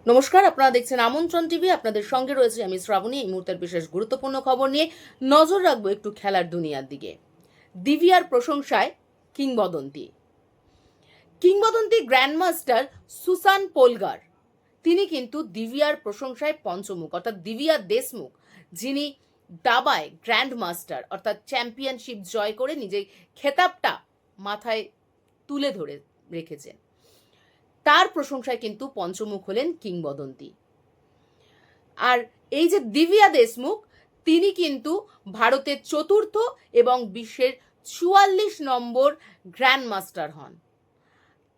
নমস্কার, আপনারা দেখছেন আমন্ত্রণ টিভি। আপনাদের সঙ্গে রয়েছে আমি শ্রাবণী। এই মুহূর্তের বিশেষ গুরুত্বপূর্ণ খবর নিয়ে নজর রাখবো একটু খেলার দুনিয়ার দিকে। দিভিয়ার প্রশংসায় কিংবদন্তি কিংবদন্তি গ্র্যান্ডমাস্টার সুসান পোলগার তিনি কিন্তু দিভিয়ার প্রশংসায় পঞ্চমুখ, অর্থাৎ দিভিয়া দেশমুখ, যিনি দাবায় গ্র্যান্ড মাস্টার অর্থাৎ চ্যাম্পিয়নশিপ জয় করে নিজের খেতাবটা মাথায় তুলে ধরে রেখেছেন, তার প্রশংসায় কিন্তু পঞ্চমুখ হলেন কিংবদন্তি। আর এই যে দিভিয়া দেশমুখ, তিনি কিন্তু ভারতের চতুর্থ এবং বিশ্বের 44 নম্বর গ্র্যান্ড মাস্টার হন।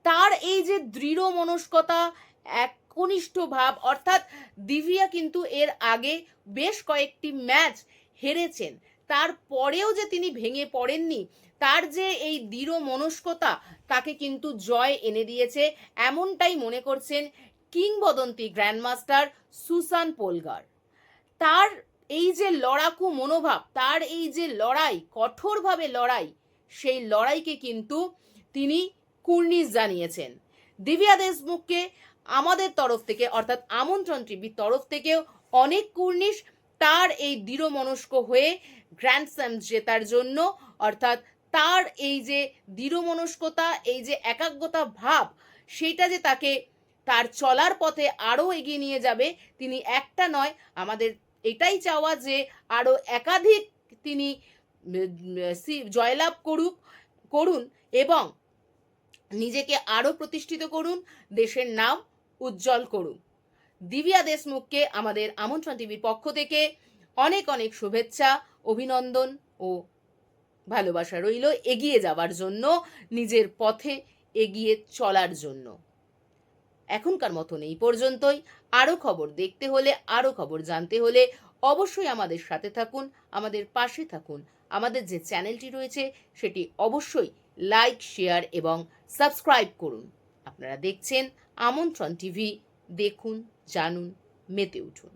তার এই যে দৃঢ় মনস্কতা, একনিষ্ঠ ভাব, অর্থাৎ দিভিয়া কিন্তু এর আগে বেশ কয়েকটি ম্যাচ হেরেছেন, তারপরেও যে তিনি ভেঙে পড়েননি, তার যে এই দৃঢ় মনস্কতা তাকে কিন্তু জয় এনে দিয়েছে, এমনটাই মনে করছেন কিংবদন্তি গ্র্যান্ডমাস্টার সুসান পোলগার। তার এই যে লড়াকু মনোভাব, তার এই যে লড়াই, কঠোরভাবে লড়াই, সেই লড়াইকে কিন্তু তিনি কুর্নিশ জানিয়েছেন। দিভিয়া দেশমুখকে আমাদের তরফ থেকে, অর্থাৎ আমন্ত্রণ টিভির তরফ থেকেও অনেক কুর্নিশ, তার এই দৃঢ় মনস্ক হয়ে গ্র্যান্ড স্ল্যাম জেতার জন্য, অর্থাৎ তার এই যে দৃঢ় মনস্কতা, এই যে একাগ্রতা ভাব, সেটা যে তাকে তার চলার পথে আরও এগিয়ে নিয়ে যাবে। তিনি একটা নয়, আমাদের এটাই চাওয়া যে আরও একাধিক তিনি জয়লাভ করুন এবং নিজেকে আরও প্রতিষ্ঠিত করুন, দেশের নাম উজ্জ্বল করুন। দিভিয়া দেশমুখকে আমাদের আমন্ত্রণ টিভির পক্ষ থেকে অনেক অনেক শুভেচ্ছা, অভিনন্দন ও ভালোবাসা রইল এগিয়ে যাওয়ার জন্য, নিজের পথে এগিয়ে চলার জন্য। এখনকার মতন এই পর্যন্তই। আরও খবর দেখতে হলে, আরও খবর জানতে হলে অবশ্যই আমাদের সাথে থাকুন, আমাদের পাশে থাকুন। আমাদের যে চ্যানেলটি রয়েছে সেটি অবশ্যই লাইক, শেয়ার এবং সাবস্ক্রাইব করুন। আপনারা দেখছেন আমন্ত্রণ টিভি। দেখুন, জানুন, মেতে উঠুন।